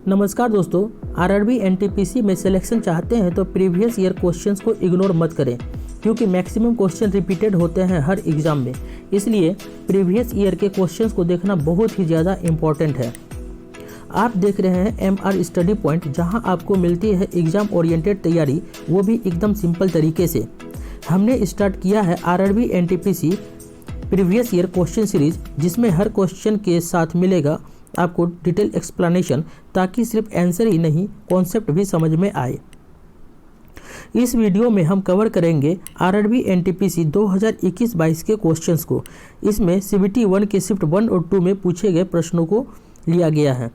नमस्कार दोस्तों, RRB NTPC में सिलेक्शन चाहते हैं तो प्रीवियस ईयर क्वेश्चंस को इग्नोर मत करें, क्योंकि मैक्सिमम क्वेश्चन रिपीटेड होते हैं हर एग्जाम में। इसलिए प्रीवियस ईयर के क्वेश्चंस को देखना बहुत ही ज़्यादा इम्पॉर्टेंट है। आप देख रहे हैं एमआर स्टडी पॉइंट, जहां आपको मिलती है एग्जाम ओरिएंटेड तैयारी, वो भी एकदम सिंपल तरीके से। हमने स्टार्ट किया है RRB NTPC previous year question series, जिसमें हर क्वेश्चन के साथ मिलेगा आपको डिटेल एक्सप्लेनेशन, ताकि सिर्फ आंसर ही नहीं कॉन्सेप्ट भी समझ में आए। इस वीडियो में हम कवर करेंगे आरआरबी एनटीपीसी 2021-22 के क्वेश्चंस को। इसमें सीबीटी 1 के शिफ्ट 1 और 2 में पूछे गए प्रश्नों को लिया गया है।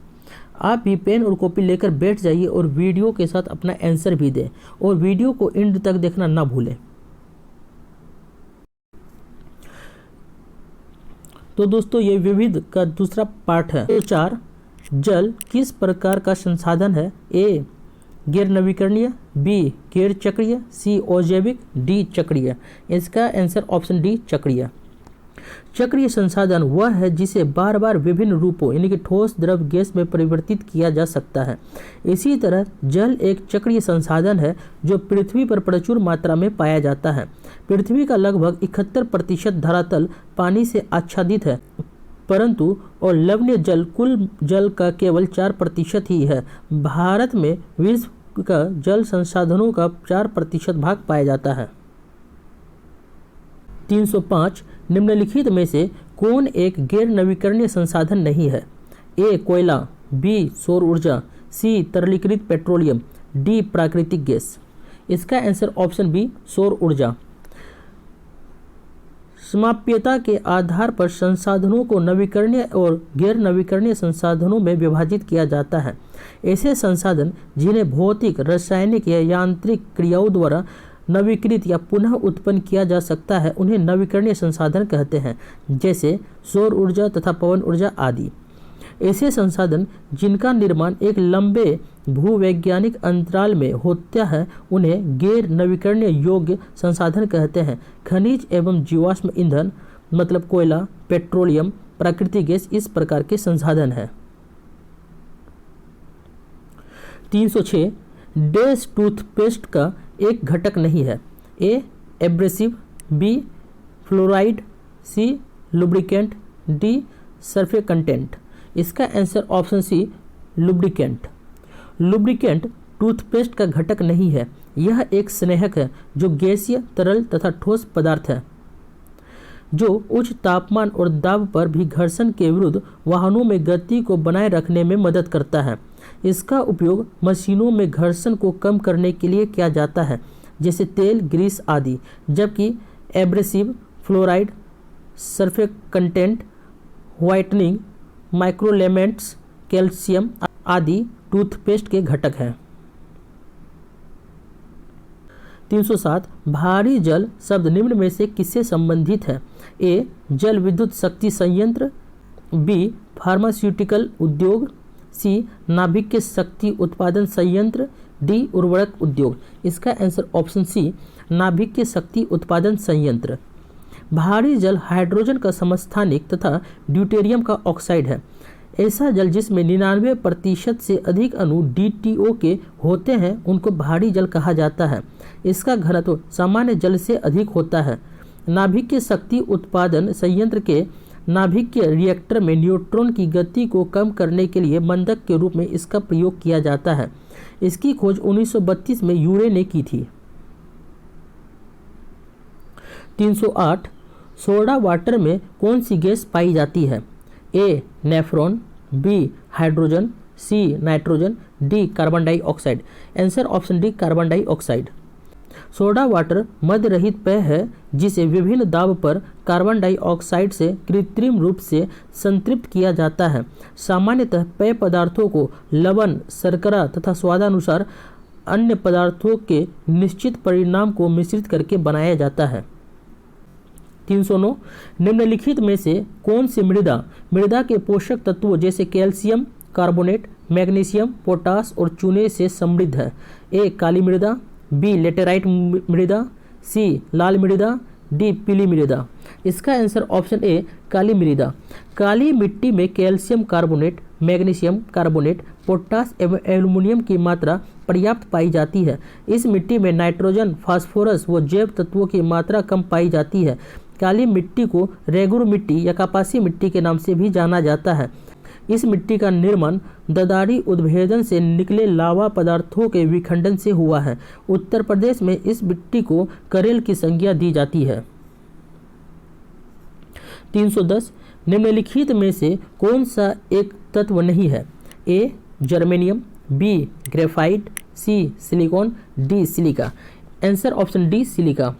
आप भी पेन और कॉपी लेकर बैठ जाइए और वीडियो के साथ अपना आंसर भी दें, और वीडियो को एंड तक देखना ना भूलें। तो दोस्तों, ये विविध का दूसरा पार्ट है। तो 4, जल किस प्रकार का संसाधन है? ए गैर नवीकरणीय, बी गैर चक्रीय, सी अजैविक, डी चक्रीय। इसका आंसर ऑप्शन डी चक्रीय। चक्रीय संसाधन वह है जिसे बार बार विभिन्न रूपों यानी कि ठोस, द्रव, गैस में परिवर्तित किया जा सकता है। इसी तरह जल एक चक्रीय संसाधन है जो पृथ्वी पर प्रचुर मात्रा में पाया जाता है। पृथ्वी का लगभग 71% धरातल पानी से आच्छादित है, परंतु और लवणीय जल कुल जल का केवल 4% ही है। भारत में विश्व का जल संसाधनों का 4% भाग पाया जाता है। 305, निम्नलिखित में से कौन एक गैर नवीकरणीय संसाधन नहीं है? ए कोयला, बी सौर ऊर्जा, सी तरलीकृत पेट्रोलियम, डी प्राकृतिक गैस। इसका आंसर ऑप्शन बी सौर ऊर्जा। समाप्यता के आधार पर संसाधनों को नवीकरणीय और गैर नवीकरणीय संसाधनों में विभाजित किया जाता है। ऐसे संसाधन जिन्हें भौतिक, रासायनिक या यांत्रिक क्रियाओं द्वारा नवीकृत या पुनः उत्पन्न किया जा सकता है, उन्हें नवीकरणीय संसाधन कहते हैं, जैसे सौर ऊर्जा तथा पवन ऊर्जा आदि। ऐसे संसाधन जिनका निर्माण एक लंबे भूवैज्ञानिक अंतराल में होता है, उन्हें गैर नवीकरणीय योग्य संसाधन कहते हैं। खनिज एवं जीवाश्म ईंधन मतलब कोयला, पेट्रोलियम, प्राकृतिक गैस इस प्रकार के संसाधन हैं। 306, डैश टूथपेस्ट का एक घटक नहीं है? A abrasive, B fluoride, C lubricant, D surfactant. इसका answer option C lubricant. Lubricant toothpaste का घटक नहीं है। यह एक स्नेहक है जो गैसीय, तरल तथा ठोस पदार्थ है, जो उच्च तापमान और दाब पर भी घर्षण के विरुद्ध वाहनों में गति को बनाए रखने में मदद करता है। इसका उपयोग मशीनों में घर्षण को कम करने के लिए किया जाता है, जैसे तेल, ग्रीस आदि। जबकि abrasive, fluoride, surfactant, whitening, microelements, calcium आदि टूथपेस्ट के घटक हैं। 307, भारी जल शब्द निम्न में से किससे संबंधित है? ए जल विद्युत शक्ति संयंत्र, बी फार्मास्यूटिकल उद्योग, सी नाभिक के शक्ति उत्पादन संयंत्र, डी उर्वरक उद्योग। इसका आंसर ऑप्शन सी नाभिक के शक्ति उत्पादन संयंत्र। भारी जल हाइड्रोजन का समस्थानिक तथा ड्यूटेरियम का ऑक्साइड है। ऐसा जल जिसमें 99% से अधिक अणु DTO के होते हैं, उनको भारी जल कहा जाता है। इसका घनत्व सामान्य जल से अधिक होता है। नाभिक के शक्ति उत्पादन संयंत्र के नाभिक के रिएक्टर में न्यूट्रॉन की गति को कम करने के लिए मंदक के रूप में इसका प्रयोग किया जाता है। इसकी खोज 1932 में यूरे ने की थी। 308, सोडा वाटर में कौन सी गैस पाई जाती है? A nephron, B hydrogen, C nitrogen, D carbon dioxide. Answer option D carbon dioxide. Soda water मध्य रहित पेय है, जिसे विभिन्न दाब पर कार्बन डाइऑक्साइड से कृत्रिम रूप से संतृप्त किया जाता है। सामान्यतः पेय पदार्थों को लवण, शर्करा तथा स्वादानुसार अन्य पदार्थों के निश्चित परिणाम को मिश्रित करके बनाया जाता है। 309, निम्नलिखित में से कौन सी मृदा के पोषक तत्वों जैसे कैल्शियम कार्बोनेट, मैग्नीशियम, पोटास और चूने से समृद्ध है? ए काली मृदा, बी लेटेराइट मृदा, सी लाल मृदा, डी पीली मृदा। इसका आंसर ऑप्शन ए काली मृदा। काली मिट्टी में calcium carbonate, magnesium carbonate, potash एवं एल्युमिनियम की मात्रा पर्याप्त पाई जाती है। इस मिट्टी में नाइट्रोजन, फास्फोरस व जैव तत्वों की मात्रा कम पाई जाती है। काली मिट्टी को रेगुर मिट्टी या कपासी मिट्टी के नाम से भी जाना जाता है। इस मिट्टी का निर्माण ददारी उद्भेदन से निकले लावा पदार्थों के विखंडन से हुआ है। उत्तर प्रदेश में इस मिट्टी को करेल की संज्ञा दी जाती है। 310 निम्नलिखित में से कौन सा एक तत्व नहीं है? A germanium, B graphite, C silicon, D silica. Answer option D silica.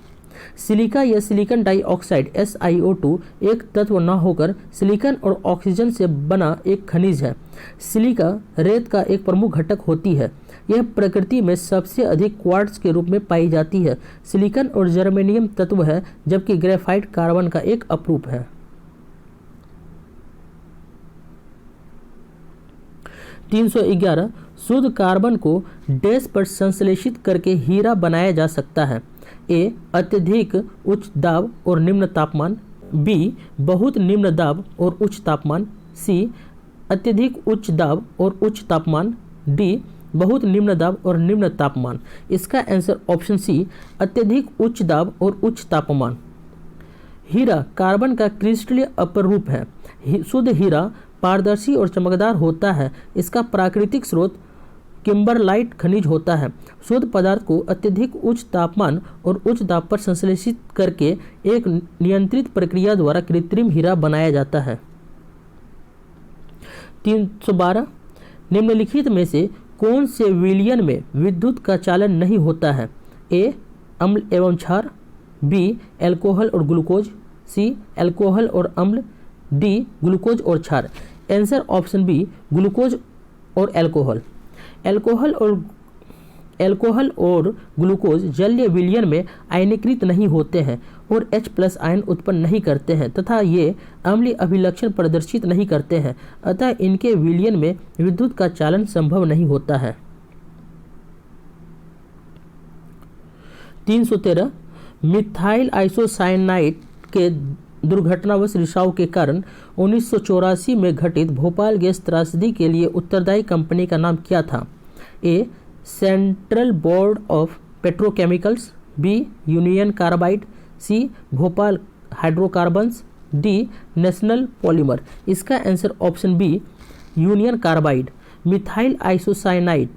Silica या सिलिकॉन डाइऑक्साइड SiO2 एक तत्व न होकर सिलिकॉन और ऑक्सीजन से बना एक खनिज है। सिलिका रेत का एक प्रमुख घटक होती है। यह प्रकृति में सबसे अधिक क्वार्ट्ज के रूप में पाई जाती है। सिलिकॉन और जर्मेनियम तत्व है, जबकि ग्रेफाइट कार्बन का एक अपरूप है। 311 शुद्ध कार्बन को डैश पर संश्लेषित करके हीरा बनाया जा सकता है। ए अत्यधिक उच्च दाब और निम्न तापमान, बी बहुत निम्न दाब और उच्च तापमान, सी अत्यधिक उच्च दाब और उच्च तापमान, डी बहुत निम्न दाब और निम्न तापमान। इसका आंसर ऑप्शन सी अत्यधिक उच्च दाब और उच्च तापमान। हीरा कार्बन का क्रिस्टलीय अपरूप है। शुद्ध हीरा पारदर्शी और चमकदार होता है। इसका प्राकृतिक स्रोत किम्बरलाइट खनिज होता है। शुद्ध पदार्थ को अत्यधिक उच्च तापमान और उच्च दाब पर संश्लेषित करके एक नियंत्रित प्रक्रिया द्वारा कृत्रिम हीरा बनाया जाता है। 312 निम्नलिखित में से कौन से विलयन में विद्युत का चालन नहीं होता है? ए अम्ल एवं क्षार, बी एल्कोहल और ग्लूकोज, सी एल्कोहल और अम्ल, डी ग्लूकोज और क्षार। आंसर ऑप्शन बी ग्लूकोज और एल्कोहल। एल्कोहल और ग्लूकोज जलीय विलयन में आयनीकृत नहीं होते हैं और H+ आयन उत्पन्न नहीं करते हैं तथा ये अम्लीय अभिलक्षण प्रदर्शित नहीं करते हैं, अतः इनके विलयन में विद्युत का चालन संभव नहीं होता है। 313 मिथाइल आइसोसाइनाइड के दुर्घटनावश रिसाव के कारण 1984 में घटित भोपाल गैस त्रासदी के लिए उत्तरदायी कंपनी का नाम क्या था? A Central Board of Petrochemicals, B Union Carbide, C Bhopal hydrocarbons, D National Polymer. इसका answer option B Union Carbide. Methyl isocyanide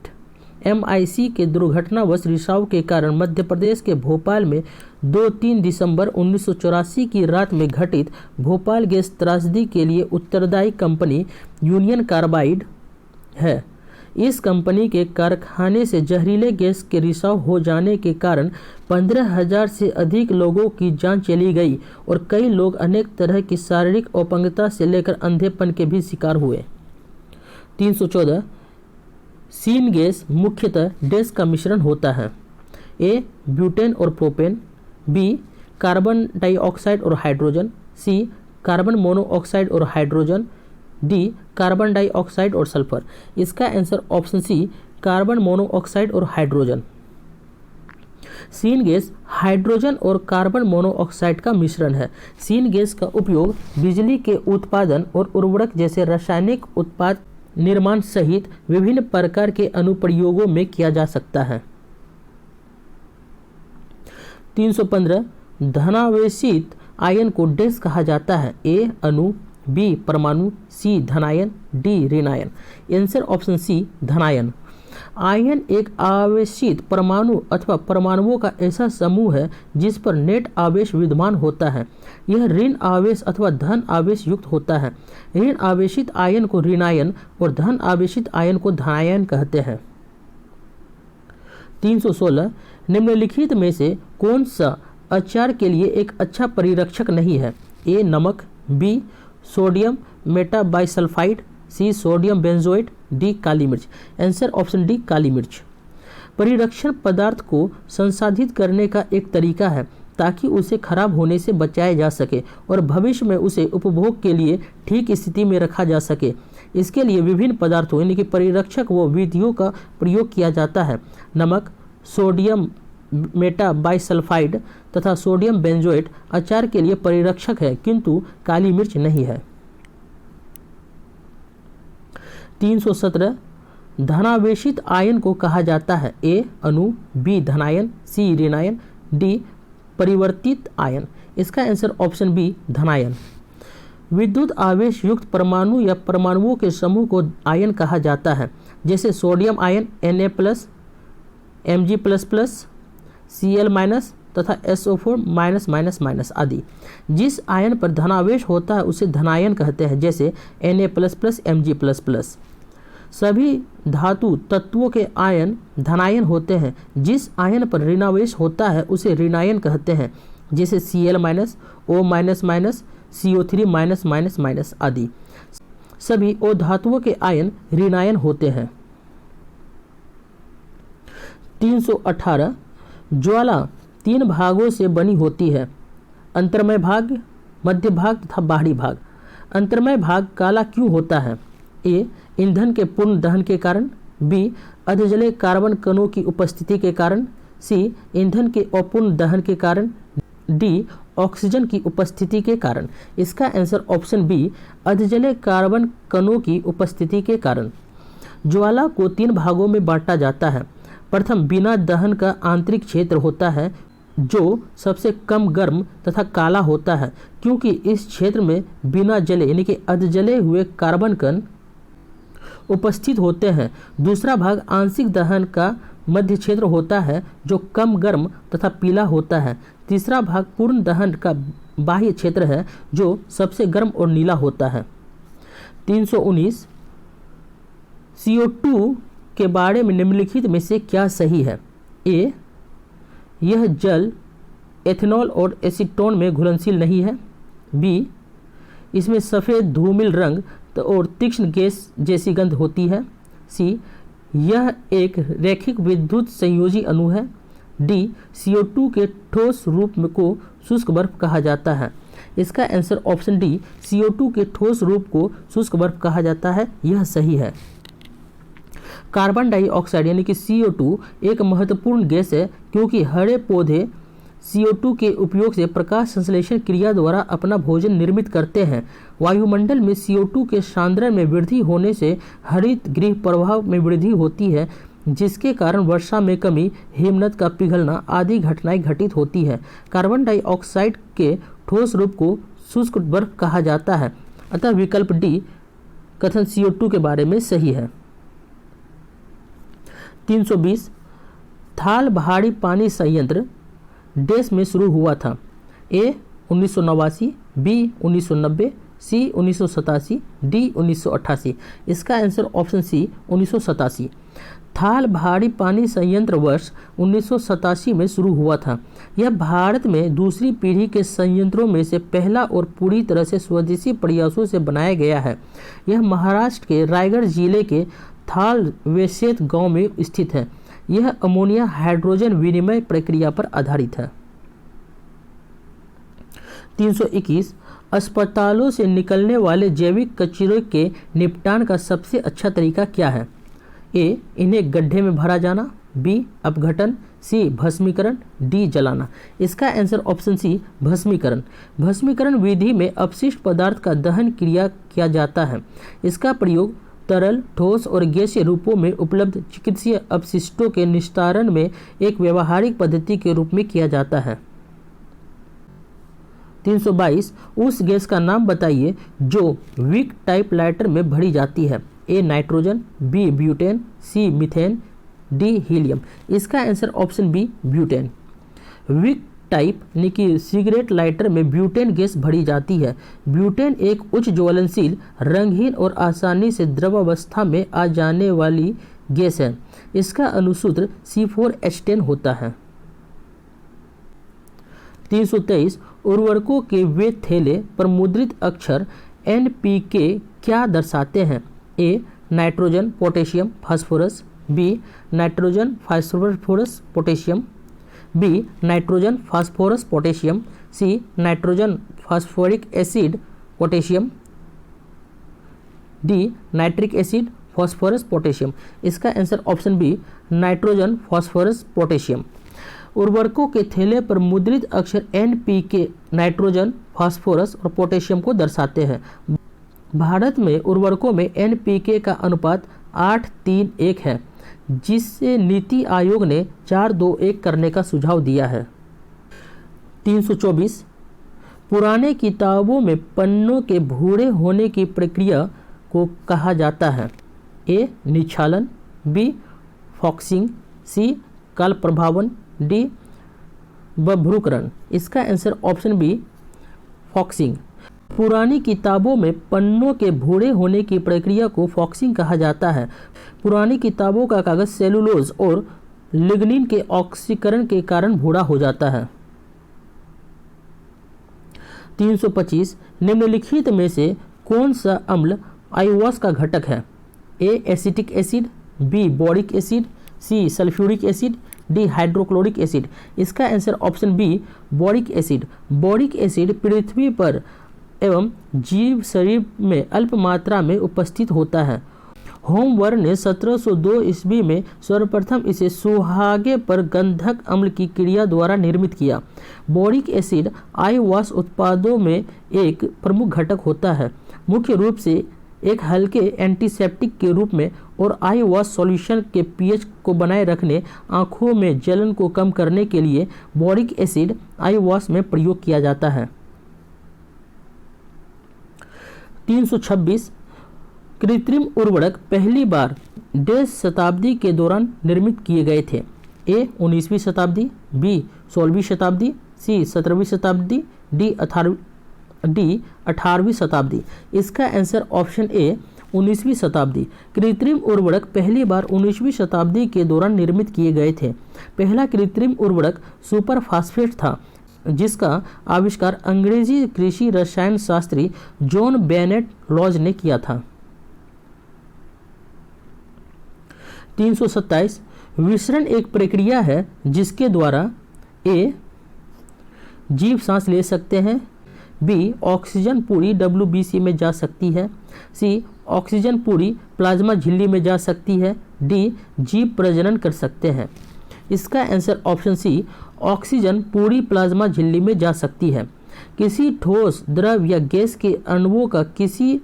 MIC के दुर्घटनावश रिसाव के कारण मध्य प्रदेश के भोपाल में 2-3 दिसंबर 1984 की रात में घटित भोपाल गैस त्रासदी के लिए उत्तरदायी कंपनी यूनियन कार्बाइड है। इस कंपनी के कारखाने से जहरीले गैस के रिसाव हो जाने के कारण 15,000 से अधिक लोगों की जान चली गई और कई लोग अनेक तरह की शारीरिक अपंगता से लेकर अंधेपन के भी शिकार हुए। 314 सीन गैस मुख्यतः डैश का मिश्रण होता है? ए ब्यूटेन और प्रोपेन, बी कार्बन डाइऑक्साइड और हाइड्रोजन, सी कार्बन मोनोऑक्साइड और हाइड्रोजन, डी कार्बन डाइऑक्साइड और सल्फर। इसका answer option C carbon monoxide और हाइड्रोजन। सीन गैस हाइड्रोजन और कार्बन मोनोऑक्साइड का मिश्रण है। सीन गैस का उपयोग बिजली के उत्पादन और उर्वरक जैसे रासायनिक उत्पाद निर्माण सहित विभिन्न प्रकार के अनुप्रयोगों में किया जा सकता है। 315 धनावेशित आयन को डैश कहा जाता है? ए अणु, बी परमाणु, सी धनायन, डी ऋणायन। आंसर ऑप्शन सी धनायन। आयन एक आवेशित परमाणु अथवा परमाणुओं का ऐसा समूह है जिस पर नेट आवेश विद्यमान होता है। यह ऋण आवेश अथवा धन आवेश युक्त होता है। ऋण आवेशित आयन को ऋणायन और धन आवेशित आयन को धनायन कहते हैं। 316 निम्नलिखित में से कौन सा अचार के लिए एक अच्छा परिरक्षक नहीं है? ए नमक, B sodium metabisulphite, C sodium benzoate, D काली मिर्च। आंसर ऑप्शन डी काली मिर्च। परिरक्षण पदार्थ को संसाधित करने का एक तरीका है ताकि उसे खराब होने से बचाया जा सके और भविष्य में उसे उपभोग के लिए ठीक स्थिति में रखा जा सके। इसके लिए विभिन्न पदार्थों यानी कि परिरक्षक व विधियों का प्रयोग किया जाता है। नमक, सोडियम मेटाबाइसल्फाइड तथा सोडियम बेंजोएट अचार के लिए परिरक्षक है, किंतु काली मिर्च नहीं है। 317 धनावेशित आयन को कहा जाता है? ए अणु, बी धनायन, सी ऋणायन, डी परिवर्तित आयन। इसका आंसर ऑप्शन बी धनायन। विद्युत आवेश युक्त परमाणु या परमाणुओं के समूह को आयन कहा जाता है, जैसे sodium ion Na+, Mg++, Cl- तथा SO4- आदि। जिस आयन पर धनावेश होता है उसे धनायन कहते हैं, जैसे Na++, Mg++। सभी धातु तत्वों के आयन धनायन होते हैं। जिस आयन पर ऋणावेश होता है उसे ऋणायन कहते हैं, जैसे Cl-, O-, CO3- आदि। सभी O धातुओं के आयन ऋणायन होते हैं। 318 ज्वाला 3 भागों से बनी होती है? अंतर्मय भाग, मध्य भाग तथा बाहरी भाग। अंतर्मय भाग काला क्यों होता है? ए ईंधन के पूर्ण दहन के कारण, बी अधजले कार्बन कणों की उपस्थिति के कारण, सी ईंधन के अपूर्ण दहन के कारण, डी ऑक्सीजन की उपस्थिति के कारण। इसका आंसर ऑप्शन बी अधजले कार्बन कणों की उपस्थिति के कारण। ज्वाला को 3 भागों में बांटा जाता है। प्रथम बिना दहन का आंतरिक क्षेत्र होता है, जो सबसे कम गर्म तथा काला होता है, क्योंकि इस क्षेत्र में बिना जले यानी कि अधजले हुए कार्बन कण उपस्थित होते हैं। दूसरा भाग आंशिक दहन का मध्य क्षेत्र होता है, जो कम गर्म तथा पीला होता है। तीसरा भाग पूर्ण दहन का बाह्य क्षेत्र है, जो सबसे गर्म और नीला होता है। 319 CO2 के बारे में निम्नलिखित में से क्या सही है? ए यह जल एथेनॉल और एसीटोन में घुलनशील नहीं है, बी इसमें सफ़ेद धूमिल रंग और तीक्ष्ण गैस जैसी गंध होती है, सी यह एक रैखिक विद्युत संयोजी अणु है, डी CO2 के ठोस रूप को शुष्क बर्फ कहा जाता है। इसका आंसर ऑप्शन डी CO2 के ठोस रूप को शुष्क बर्फ कहा जाता है, यह सही है। कार्बन डाइऑक्साइड यानी कि CO2 एक महत्वपूर्ण गैस है, क्योंकि हरे पौधे CO2 के उपयोग से प्रकाश संश्लेषण क्रिया द्वारा अपना भोजन निर्मित करते हैं। वायुमंडल में CO2 के सांद्रण में वृद्धि होने से हरित गृह प्रभाव में वृद्धि होती है, जिसके कारण वर्षा में कमी, हिमनद का पिघलना आदि घटनाएं घटित होती है। कार्बन डाइऑक्साइड के ठोस रूप को शुष्क बर्फ कहा जाता है, अतः विकल्प डी कथन CO2 के बारे में सही है। 320 थाल भारी पानी संयंत्र देश में शुरू हुआ था? ए 1989, बी 1990, सी 1987, डी 1988। इसका आंसर ऑप्शन सी 1987। थाल भारी पानी संयंत्र वर्ष 1987 में शुरू हुआ था। यह भारत में दूसरी पीढ़ी के संयंत्रों में से पहला और पूरी तरह से स्वदेशी प्रयासों से बनाया गया है। यह महाराष्ट्र के रायगढ़ जिले के थाल वेसेत गांव में स्थित है। यह अमोनिया हाइड्रोजन विनिमय प्रक्रिया पर आधारित है। 321 अस्पतालों से निकलने वाले जैविक कचरे के निपटान का सबसे अच्छा तरीका क्या है? ए इन्हें गड्ढे में भरा जाना, बी अपघटन, सी भस्मीकरण, डी जलाना। इसका आंसर ऑप्शन सी भस्मीकरण। भस्मीकरण विधि में अपशिष्ट पदार्थ का दहन क्रिया किया जाता है। इसका प्रयोग तरल, ठोस और गैसीय रूपों में उपलब्ध चिकित्सीय अपशिष्टों के निस्तारण में एक व्यवहारिक पद्धति के रूप में किया जाता है। 322 उस गैस का नाम बताइए जो विक टाइप लाइटर में भरी जाती है? A nitrogen, B butane, C methane, D helium. इसका answer option B butane. Wick type यानी कि सिगरेट लाइटर में ब्यूटेन गैस भरी जाती है। ब्यूटेन एक उच्च ज्वलनशील, रंगहीन और आसानी से द्रवावस्था में आ जाने वाली गैस है। इसका अणुसूत्र C4H10 होता है। 323 उर्वरकों के वे थैले पर मुद्रित अक्षर NPK क्या दर्शाते हैं? A nitrogen, potassium, phosphorus, B nitrogen, phosphorus, potassium, B nitrogen, phosphorus, potassium, C nitrogen, phosphoric acid, potassium, D nitric acid, phosphorus, potassium. इसका answer option B nitrogen, phosphorus, potassium. उर्वरकों के थैले पर मुद्रित अक्षर NPK नाइट्रोजन, फास्फोरस और potassium को दर्शाते हैं। भारत में उर्वरकों में NPK का अनुपात 8:3:1 है, जिससे नीति आयोग ने 4:2:1 करने का सुझाव दिया है। 324 पुराने किताबों में पन्नों के भूरे होने की प्रक्रिया को कहा जाता है। A. निक्षालन, B. फॉक्सिंग, C. काल प्रभावन, D. बभ्रुकरण। इसका आंसर ऑप्शन बी फॉक्सिंग। पुरानी किताबों में पन्नों के भूरे होने की प्रक्रिया को फॉक्सिंग कहा जाता है। पुरानी किताबों का कागज सेलुलोज और लिग्निन के ऑक्सीकरण के कारण भूरा हो जाता है। 325 निम्नलिखित में से कौन सा अम्ल आईवॉस का घटक है? A. Acetic acid, B. Boric acid, C. Sulphuric acid, D. Hydrochloric acid. इसका answer option B boric acid. Boric acid पृथ्वी पर एवं जीव शरीर में अल्प मात्रा में उपस्थित होता है। होमवर ने 1702 ईस्वी में सर्वप्रथम इसे सुहागे पर गंधक अम्ल की क्रिया द्वारा निर्मित किया। बोरिक एसिड आई वॉश उत्पादों में एक प्रमुख घटक होता है, मुख्य रूप से एक हल्के एंटीसेप्टिक के रूप में, और आई वॉश सॉल्यूशन के पीएच को बनाए रखने, आंखों में जलन को कम करने के लिए बोरिक एसिड आई वॉश में प्रयोग किया जाता है। 326 कृत्रिम उर्वरक पहली बार डेढ़ शताब्दी के दौरान निर्मित किए गए थे। A. 19वीं शताब्दी, B. 16वीं शताब्दी, C. 17वीं शताब्दी, D. 18वीं शताब्दी। इसका आंसर ऑप्शन ए 19वीं शताब्दी। कृत्रिम उर्वरक पहली बार 19वीं शताब्दी के दौरान निर्मित किए गए थे। पहला कृत्रिम उर्वरक सुपर फास्फेट था, जिसका आविष्कार अंग्रेजी कृषि रसायन शास्त्री जॉन बेनेट लॉज ने किया था। 327 विसरण एक प्रक्रिया है जिसके द्वारा A. जीव सांस ले सकते हैं, B. ऑक्सीजन पूरी WBC में जा सकती है, C. ऑक्सीजन पूरी प्लाज्मा झिल्ली में जा सकती है, D. जीव प्रजनन कर सकते हैं। इसका आंसर ऑप्शन C ऑक्सीजन पूरी प्लाज्मा झिल्ली में जा सकती है। किसी ठोस द्रव या गैस के अणुओं का किसी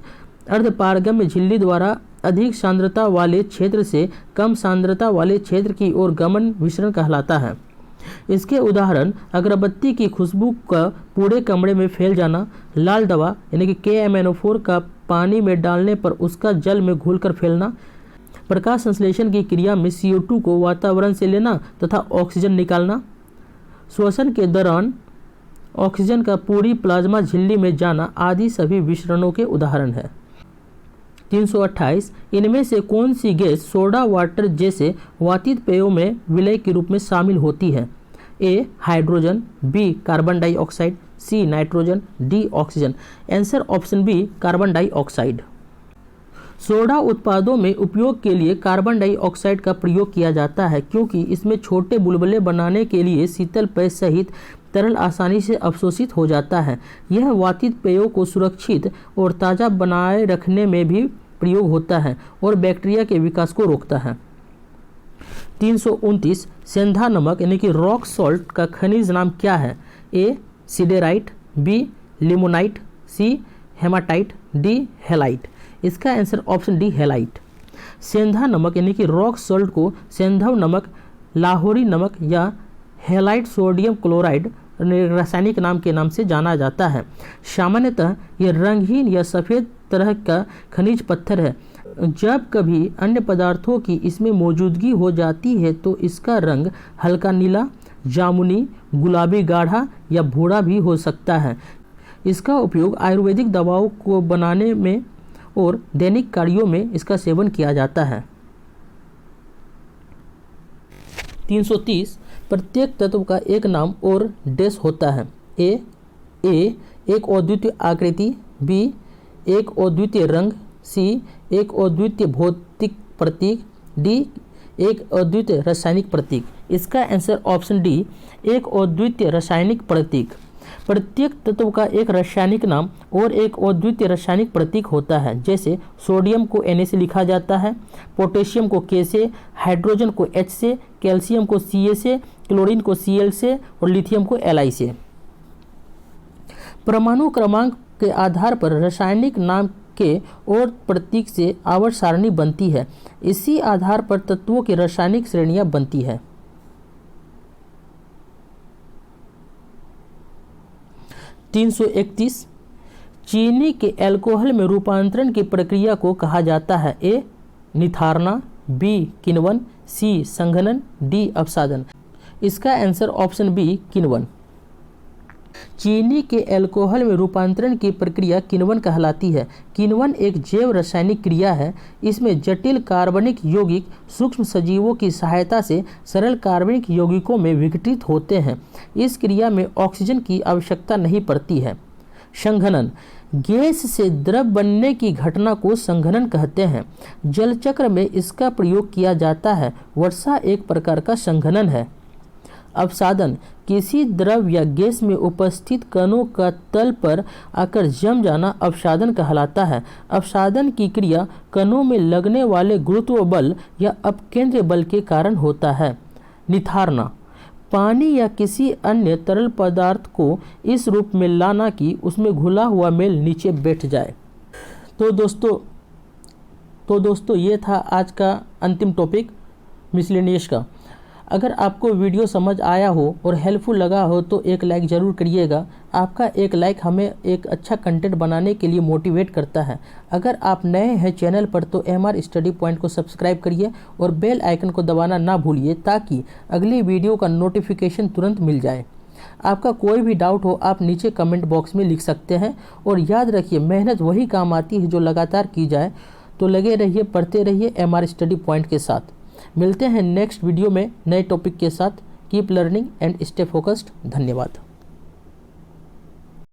अर्धपारगम्य झिल्ली द्वारा अधिक सांद्रता वाले क्षेत्र से कम सांद्रता वाले क्षेत्र की ओर गमन विसरण कहलाता है। इसके उदाहरण अगरबत्ती की खुशबू का पूरे कमरे में फैल जाना, लाल दवा यानी कि KMnO4 का पानी में डालने पर उसका जल में घुलकर फैलना, प्रकाश संश्लेषण की क्रिया में CO2 को वातावरण से लेना तथा ऑक्सीजन निकालना, श्वसन के दौरान ऑक्सीजन का पूरी प्लाज्मा झिल्ली में जाना आदि सभी विसरणों के उदाहरण है। 328 इनमें से कौन सी गैस सोडा वाटर जैसे वातित पेयों में विलय के रूप में शामिल होती है? A. Hydrogen, B. Carbon dioxide, C. Nitrogen, D. Oxygen. Answer option B carbon dioxide. Soda उत्पादों में उपयोग के लिए कार्बन डाइऑक्साइड का प्रयोग किया जाता है, क्योंकि इसमें छोटे बुलबुले बनाने के लिए शीतल पेय सहित तरल आसानी से अवशोषित हो जाता है। यह वातित पेयों को सुरक्षित और ताज़ा बनाए रखने में भी प्रयोग होता है और बैक्टीरिया के विकास को रोकता है। 329 सेंधा नमक यानी कि रॉक सॉल्ट का खनिज नाम क्या है? A. Siderite, B. Limonite, C. Haematite, D. Halide. इसका आंसर ऑप्शन डी हेलाइट। सेंधा नमक यानी कि रॉक सॉल्ट को सेंधव नमक, लाहौरी नमक या हेलाइट सोडियम क्लोराइड रासायनिक नाम के नाम से जाना जाता है। सामान्यतः यह रंगहीन या सफ़ेद तरह का खनिज पत्थर है। जब कभी अन्य पदार्थों की इसमें मौजूदगी हो जाती है तो इसका रंग हल्का नीला, जामुनी, गुलाबी गाढ़ा या भूरा भी हो सकता है। इसका उपयोग आयुर्वेदिक दवाओं को बनाने में और दैनिक कार्यों में इसका सेवन किया जाता है। 330 प्रत्येक तत्व का एक नाम और डैश होता है। A. एक अद्वितीय आकृति, B. एक अद्वितीय रंग, C. एक अद्वितीय भौतिक प्रतीक, D. एक अद्वितीय रासायनिक प्रतीक। इसका आंसर ऑप्शन डी एक अद्वितीय रासायनिक प्रतीक। प्रत्येक तत्व का एक रासायनिक नाम और एक अद्वितीय रासायनिक प्रतीक होता है। जैसे सोडियम को Na से लिखा जाता है, पोटेशियम को K से, हाइड्रोजन को H से, कैल्शियम को Ca से, क्लोरीन को Cl से और लिथियम को Li से। परमाणु क्रमांक के आधार पर रासायनिक नाम के और प्रतीक से आवर्त सारणी बनती है। इसी आधार पर तत्वों की रासायनिक श्रेणियां बनती है। 331 चीनी के अल्कोहल में रूपांतरण की प्रक्रिया को कहा जाता है। ए निथारना, बी किण्वन, सी संघनन, डी अपसादन। इसका आंसर ऑप्शन बी किण्वन। चीनी के अल्कोहल में रूपांतरण की प्रक्रिया किण्वन कहलाती है। किण्वन एक जैव रासायनिक क्रिया है। इसमें जटिल कार्बनिक यौगिक सूक्ष्म सजीवों की सहायता से सरल कार्बनिक यौगिकों में विघटित होते हैं। इस क्रिया में ऑक्सीजन की आवश्यकता नहीं पड़ती है। संघनन गैस से द्रव बनने की घटना को संघनन कहते हैं। जल चक्र में इसका प्रयोग किया जाता है। वर्षा एक प्रकार का संघनन है। अपसादन किसी द्रव या गैस में उपस्थित कणों का तल पर आकर जम जाना अपसादन कहलाता है। अपसादन की क्रिया कणों में लगने वाले गुरुत्व बल या अपकेंद्र बल के कारण होता है। निथारना पानी या किसी अन्य तरल पदार्थ को इस रूप में लाना कि उसमें घुला हुआ मेल नीचे बैठ जाए। तो दोस्तों ये था आज का अंतिम टॉपिक मिसलेनियस का। अगर आपको वीडियो समझ आया हो और हेल्पफुल लगा हो तो एक लाइक ज़रूर करिएगा। आपका एक लाइक हमें एक अच्छा कंटेंट बनाने के लिए मोटिवेट करता है। अगर आप नए हैं चैनल पर तो MR स्टडी पॉइंट को सब्सक्राइब करिए और बेल आइकन को दबाना ना भूलिए ताकि अगली वीडियो का नोटिफिकेशन तुरंत मिल जाए। आपका कोई भी डाउट हो आप नीचे कमेंट बॉक्स में लिख सकते हैं। और याद रखिए मेहनत वही काम आती है जो लगातार की जाए। तो लगे रहिए, पढ़ते रहिए MR स्टडी पॉइंट के साथ। मिलते हैं नेक्स्ट वीडियो में नए टॉपिक के साथ। Keep learning and stay focused. धन्यवाद।